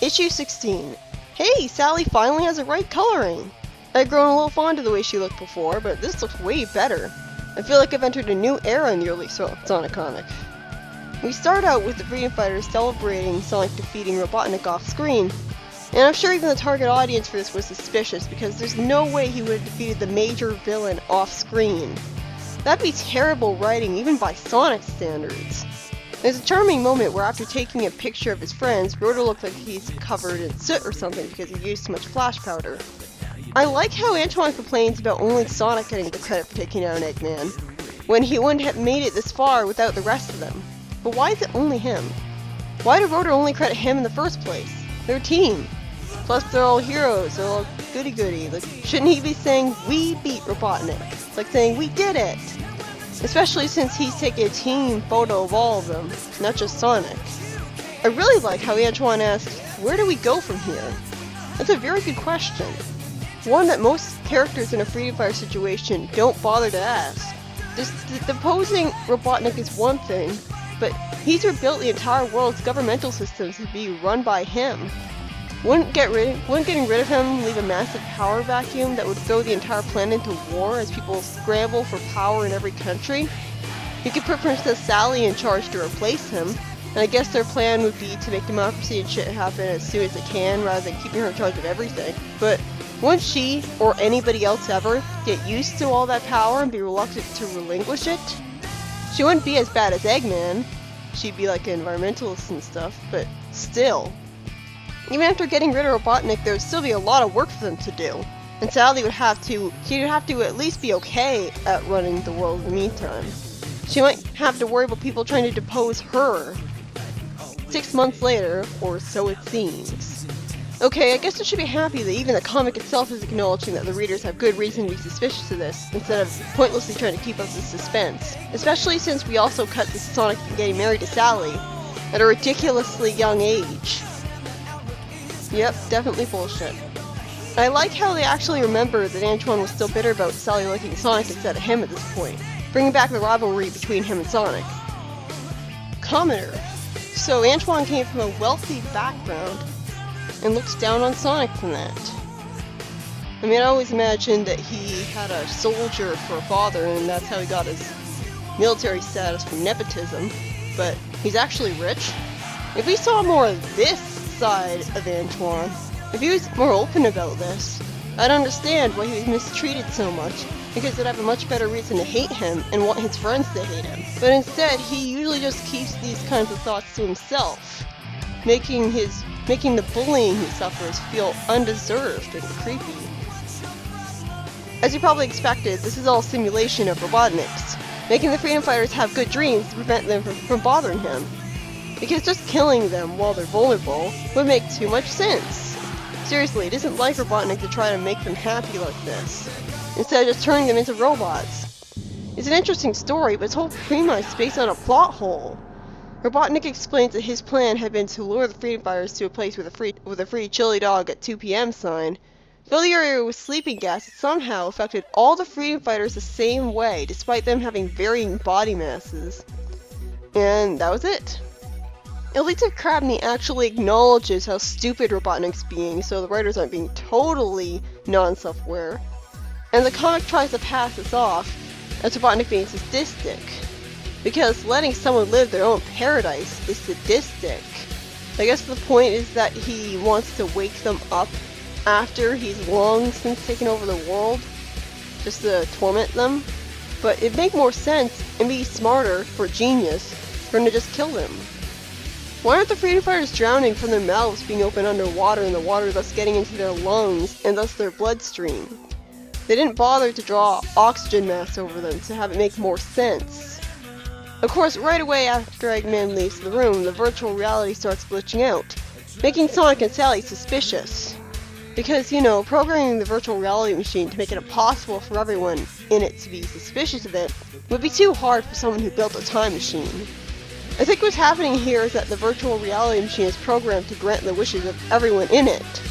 Issue 16. Hey, Sally finally has the right coloring! I'd grown a little fond of the way she looked before, but this looks way better. I feel like I've entered a new era in the early Sonic comic. We start out with the Freedom Fighters celebrating Sonic defeating Robotnik off screen, and I'm sure even the target audience for this was suspicious because there's no way he would have defeated the major villain off screen. That'd be terrible writing even by Sonic standards. There's a charming moment where after taking a picture of his friends, Rotor looks like he's covered in soot or something because he used too much flash powder. I like how Antoine complains about only Sonic getting the credit for taking out Eggman, when he wouldn't have made it this far without the rest of them. But why is it only him? Why did Rotor only credit him in the first place? They're a team. Plus they're all heroes, they're all goody-goody. Like, shouldn't he be saying, "We beat Robotnik"? Like saying, "We did it"? Especially since he's taking a team photo of all of them, not just Sonic. I really like how Antoine asks, where do we go from here? That's a very good question. One that most characters in a Freedom Fighter situation don't bother to ask. Deposing Robotnik is one thing, but he's rebuilt the entire world's governmental systems to be run by him. Wouldn't getting rid of him leave a massive power vacuum that would throw the entire planet into war as people scramble for power in every country? You could put Princess Sally in charge to replace him, and I guess their plan would be to make democracy and shit happen as soon as they can rather than keeping her in charge of everything. But wouldn't she, or anybody else ever, get used to all that power and be reluctant to relinquish it? She wouldn't be as bad as Eggman. She'd be like an environmentalist and stuff, but still. Even after getting rid of Robotnik, there would still be a lot of work for them to do. And Sally would have to at least be okay at running the world in the meantime. She might have to worry about people trying to depose her. 6 months later, or so it seems. Okay, I guess I should be happy that even the comic itself is acknowledging that the readers have good reason to be suspicious of this, instead of pointlessly trying to keep up the suspense. Especially since we also cut to Sonic getting married to Sally at a ridiculously young age. Yep, definitely bullshit. I like how they actually remember that Antoine was still bitter about Sally liking Sonic instead of him at this point, bringing back the rivalry between him and Sonic. Commenter. So Antoine came from a wealthy background and looks down on Sonic from that. I mean, I always imagined that he had a soldier for a father and that's how he got his military status from nepotism, but he's actually rich. If we saw more of this side of Antoine, if he was more open about this, I'd understand why he was mistreated so much, because I'd have a much better reason to hate him and want his friends to hate him. But instead, he usually just keeps these kinds of thoughts to himself, making the bullying he suffers feel undeserved and creepy. As you probably expected, this is all simulation of Robotnik's, making the Freedom Fighters have good dreams to prevent them from bothering him. Because just killing them while they're vulnerable would make too much sense. Seriously, it isn't like Robotnik to try to make them happy like this, instead of just turning them into robots. It's an interesting story, but its whole premise is based on a plot hole. Robotnik explains that his plan had been to lure the Freedom Fighters to a place with a free chili dog at 2 p.m. sign, fill the area with sleeping gas that somehow affected all the Freedom Fighters the same way, despite them having varying body masses. And that was it. Elita Krabny actually acknowledges how stupid Robotnik's being, so the writers aren't being totally non-self-aware. And the comic tries to pass this off as Robotnik being sadistic, because letting someone live their own paradise is sadistic. I guess the point is that he wants to wake them up after he's long since taken over the world, just to torment them. But it'd make more sense and be smarter for a genius for him to just kill them. Why aren't the Freedom Fighters drowning from their mouths being open underwater and the water thus getting into their lungs and thus their bloodstream? They didn't bother to draw oxygen masks over them to have it make more sense. Of course, right away after Eggman leaves the room, the virtual reality starts glitching out, making Sonic and Sally suspicious. Because, you know, programming the virtual reality machine to make it impossible for everyone in it to be suspicious of it would be too hard for someone who built a time machine. I think what's happening here is that the virtual reality machine is programmed to grant the wishes of everyone in it.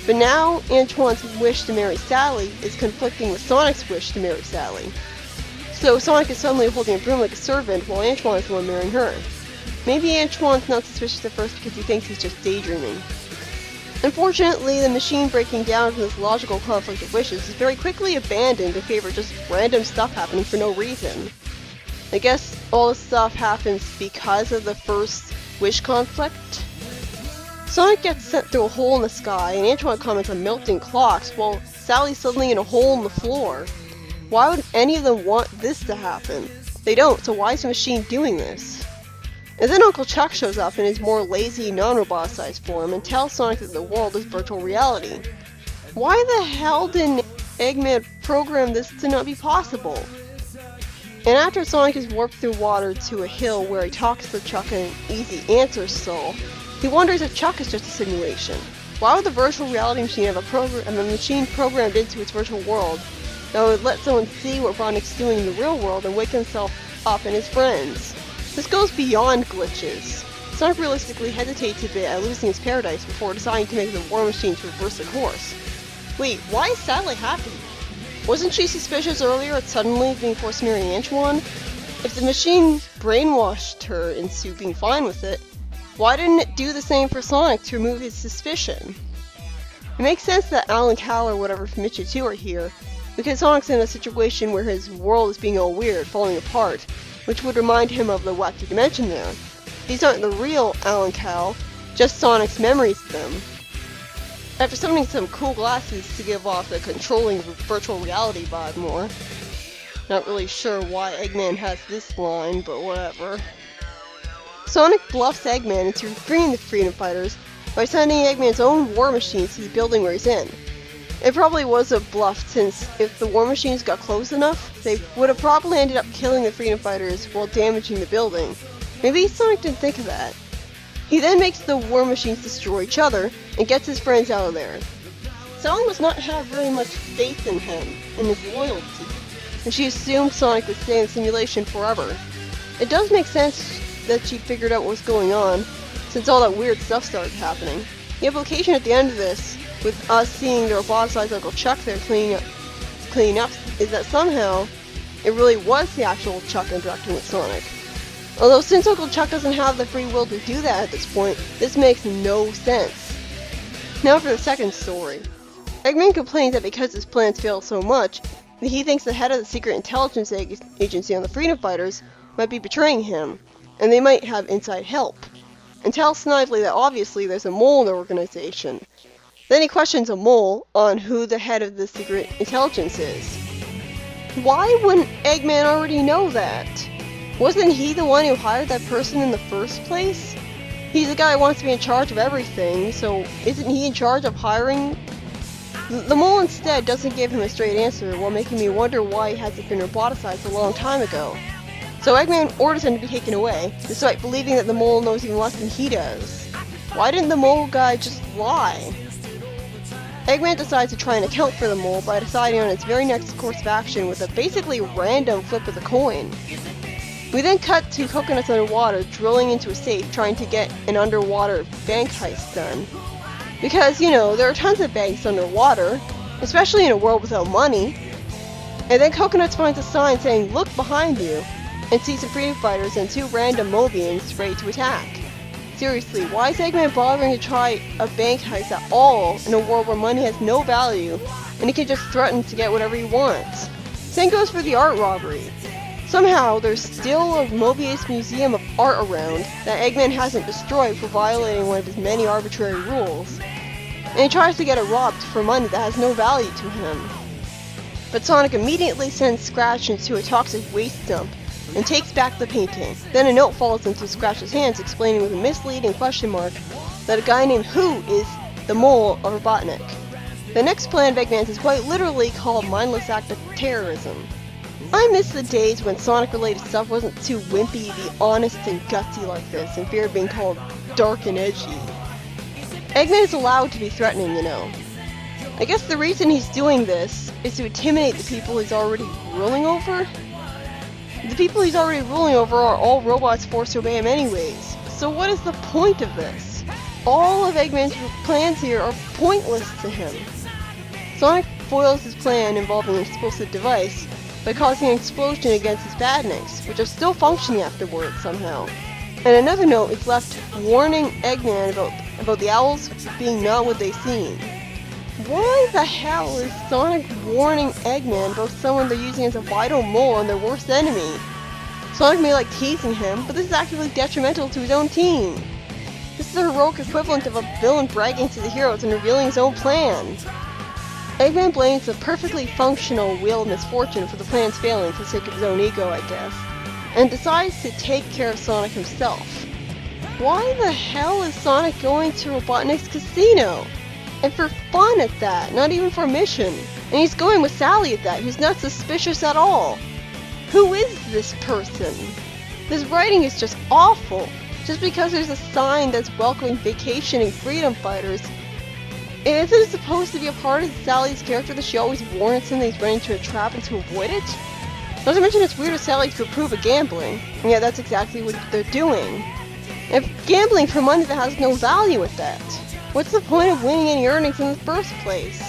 But now, Antoine's wish to marry Sally is conflicting with Sonic's wish to marry Sally. So Sonic is suddenly holding a broom like a servant while Antoine is the one marrying her. Maybe Antoine's not suspicious at first because he thinks he's just daydreaming. Unfortunately, the machine breaking down from this logical conflict of wishes is very quickly abandoned in favor of just random stuff happening for no reason. I guess all this stuff happens because of the first wish conflict. Sonic gets sent through a hole in the sky, and Antoine comments on melting clocks, while Sally's suddenly in a hole in the floor. Why would any of them want this to happen? They don't, so why is the machine doing this? And then Uncle Chuck shows up in his more lazy, non-roboticized form and tells Sonic that the world is virtual reality. Why the hell didn't Eggman program this to not be possible? And after Sonic is warped through water to a hill where he talks to Chuck in an easy answer stall, he wonders if Chuck is just a simulation. Why would the virtual reality machine have a machine programmed into its virtual world that would let someone see what Robotnik's doing in the real world and wake himself up and his friends? This goes beyond glitches. Sonic realistically hesitates a bit at losing his paradise before deciding to make the war machine to reverse the course. Wait, why is Sally happy? Wasn't she suspicious earlier at suddenly being forced to marry Antoine? If the machine brainwashed her into being fine with it, why didn't it do the same for Sonic to remove his suspicion? It makes sense that Alan Cal or whatever from Mitchie 2 are here, because Sonic's in a situation where his world is being all weird, falling apart, which would remind him of the wacky dimension there. These aren't the real Alan Cal, just Sonic's memories of them. After summoning some cool glasses to give off the controlling virtual reality vibe more. Not really sure why Eggman has this line, but whatever. Sonic bluffs Eggman into freeing the Freedom Fighters by sending Eggman's own war machines to the building where he's in. It probably was a bluff, since if the war machines got close enough, they would have probably ended up killing the Freedom Fighters while damaging the building. Maybe Sonic didn't think of that. He then makes the war machines destroy each other and gets his friends out of there. Sally must not have very much faith in him and his loyalty, and she assumed Sonic would stay in the simulation forever. It does make sense that she figured out what was going on, since all that weird stuff started happening. The implication at the end of this, with us seeing the roboticized Uncle Chuck there cleaning up, is that somehow it really was the actual Chuck interacting with Sonic. Although since Uncle Chuck doesn't have the free will to do that at this point, this makes no sense. Now for the second story. Eggman complains that because his plans failed so much, that he thinks the head of the secret intelligence agency on the Freedom Fighters might be betraying him, and they might have inside help, and tells Snively that obviously there's a mole in the organization. Then he questions a mole on who the head of the secret intelligence is. Why wouldn't Eggman already know that? Wasn't he the one who hired that person in the first place? He's the guy who wants to be in charge of everything, so isn't he in charge of hiring? The mole instead doesn't give him a straight answer, while making me wonder why he hasn't been roboticized a long time ago. So Eggman orders him to be taken away, despite believing that the mole knows even less than he does. Why didn't the mole guy just lie? Eggman decides to try and account for the mole by deciding on its very next course of action with a basically random flip of the coin. We then cut to Coconuts underwater, drilling into a safe, trying to get an underwater bank heist done. Because, you know, there are tons of banks underwater, especially in a world without money. And then Coconuts finds a sign saying, "Look behind you," and sees some Freedom Fighters and two random Mobians ready to attack. Seriously, why is Eggman bothering to try a bank heist at all in a world where money has no value, and he can just threaten to get whatever he wants? Same goes for the art robbery. Somehow, there's still a Mobius museum of art around that Eggman hasn't destroyed for violating one of his many arbitrary rules, and he tries to get it robbed for money that has no value to him. But Sonic immediately sends Scratch into a toxic waste dump and takes back the painting. Then a note falls into Scratch's hands explaining with a misleading question mark that a guy named Who is the mole of Robotnik. The next plan of Eggman's is quite literally called Mindless Act of Terrorism. I miss the days when Sonic-related stuff wasn't too wimpy, be honest and gutsy like this, and feared being called dark and edgy. Eggman is allowed to be threatening, you know. I guess the reason he's doing this is to intimidate the people he's already ruling over? The people he's already ruling over are all robots forced to obey him anyways, so what is the point of this? All of Eggman's plans here are pointless to him. Sonic foils his plan involving an explosive device by causing an explosion against his badniks, which are still functioning afterwards somehow. And another note is left warning Eggman about about the owls being not what they seem. Why the hell is Sonic warning Eggman about someone they're using as a vital mole on their worst enemy? Sonic may like teasing him, but this is actively detrimental to his own team. This is the heroic equivalent of a villain bragging to the heroes and revealing his own plan. Eggman blames the perfectly functional Wheel of Misfortune for the plan's failing for the sake of his own ego, I guess, and decides to take care of Sonic himself. Why the hell is Sonic going to Robotnik's casino? And for fun at that, not even for a mission. And he's going with Sally at that, who's not suspicious at all. Who is this person? This writing is just awful. Just because there's a sign that's welcoming vacationing freedom fighters, isn't it supposed to be a part of Sally's character that she always warns him that he's running into a trap and to avoid it? Not to mention it's weird of Sally to approve of gambling, and yet that's exactly what they're doing. If gambling for money that has no value at that, what's the point of winning any earnings in the first place?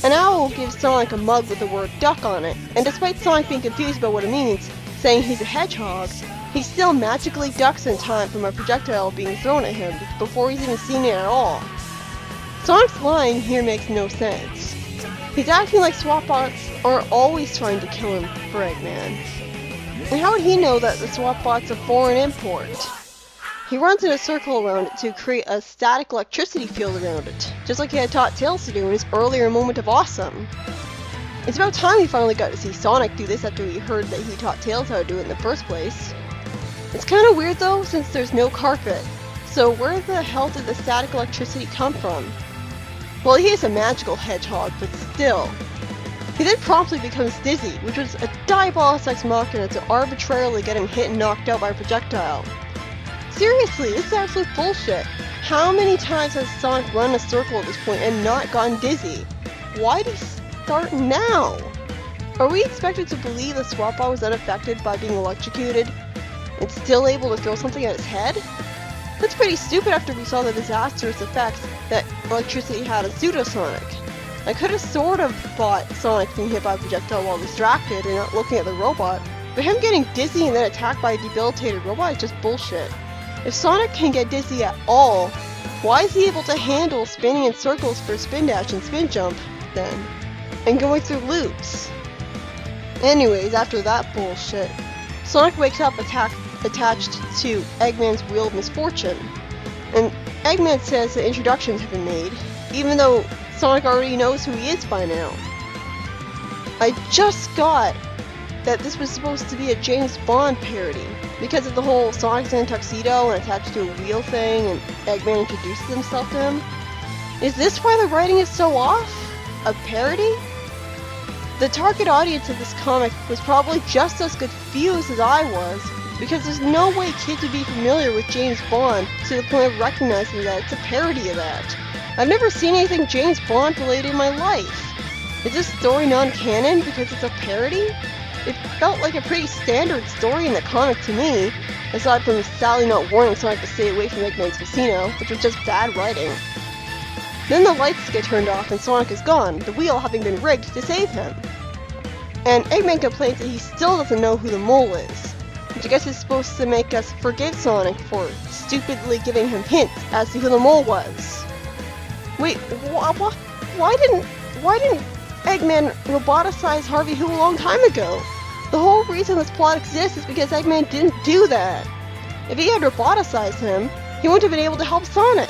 An owl gives Sonic a mug with the word duck on it, and despite Sonic being confused about what it means, saying he's a hedgehog, he still magically ducks in time from a projectile being thrown at him before he's even seen it at all. Sonic's lying here makes no sense. He's acting like SWATbots are always trying to kill him for Eggman. And how would he know that the SWATbot's a foreign import? He runs in a circle around it to create a static electricity field around it, just like he had taught Tails to do in his earlier moment of awesome. It's about time we finally got to see Sonic do this after we heard that he taught Tails how to do it in the first place. It's kind of weird though, since there's no carpet. So where the hell did the static electricity come from? Well, he is a magical hedgehog, but still. He then promptly becomes dizzy, which was a diabolic ex machina to arbitrarily get him hit and knocked out by a projectile. Seriously, this is absolute bullshit. How many times has Sonic run a circle at this point and not gotten dizzy? Why did he start now? Are we expected to believe the SWATbot was unaffected by being electrocuted and still able to throw something at his head? That's pretty stupid after we saw the disastrous effects that electricity had on Pseudo-Sonic. I could have sort of bought Sonic being hit by a projectile while distracted and not looking at the robot, but him getting dizzy and then attacked by a debilitated robot is just bullshit. If Sonic can get dizzy at all, why is he able to handle spinning in circles for spin dash and spin jump, then? And going through loops? Anyways, after that bullshit, Sonic wakes up attached to Eggman's Wheel of Misfortune. And Eggman says that introductions have been made, even though Sonic already knows who he is by now. I just got that this was supposed to be a James Bond parody, because of the whole Sonic's in a tuxedo and attached to a wheel thing, and Eggman introduces himself to him. Is this why the writing is so off? A parody? The target audience of this comic was probably just as confused as I was, because there's no way kids would be familiar with James Bond to the point of recognizing that it's a parody of that. I've never seen anything James Bond related in my life. Is this story non-canon because it's a parody? It felt like a pretty standard story in the comic to me, aside from Sally not warning Sonic to stay away from Eggman's casino, which was just bad writing. Then the lights get turned off and Sonic is gone, the wheel having been rigged to save him. And Eggman complains that he still doesn't know who the mole is, which I guess is supposed to make us forgive Sonic for stupidly giving him hints as to who the mole was. Wait, why didn't Eggman roboticize Harvey Who a long time ago? The whole reason this plot exists is because Eggman didn't do that. If he had roboticized him, he wouldn't have been able to help Sonic.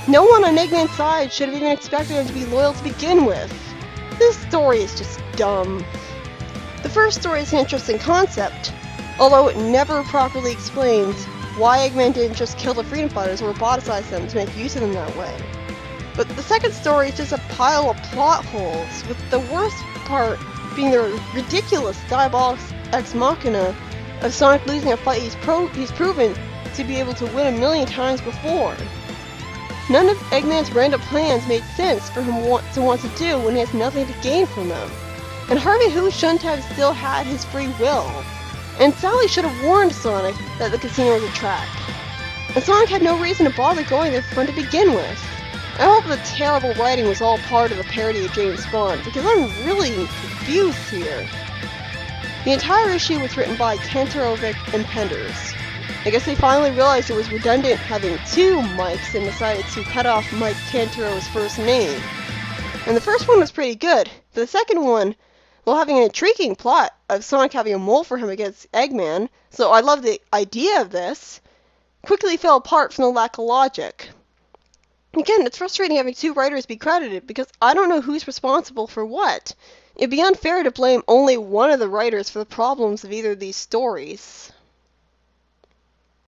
No one on Eggman's side should have even expected him to be loyal to begin with. This story is just dumb. The first story is an interesting concept, although it never properly explains why Eggman didn't just kill the freedom fighters or roboticize them to make use of them that way. But the second story is just a pile of plot holes, with the worst part being the ridiculous diabolic ex machina of Sonic losing a fight he's proven to be able to win a million times before. None of Eggman's random plans made sense for him to want to do when he has nothing to gain from them. And Harvey Who shouldn't have still had his free will. And Sally should have warned Sonic that the casino was a trap. And Sonic had no reason to bother going there for him to begin with. I hope the terrible writing was all part of a parody of James Bond, because I'm really confused here. The entire issue was written by Kantarovic and Penders. I guess they finally realized it was redundant having two Mikes and decided to cut off Mike Tantaro's first name. And the first one was pretty good. The second one, well, having an intriguing plot of Sonic having a mole for him against Eggman, so I love the idea of this, quickly fell apart from the lack of logic. Again, it's frustrating having two writers be credited because I don't know who's responsible for what. It'd be unfair to blame only one of the writers for the problems of either of these stories.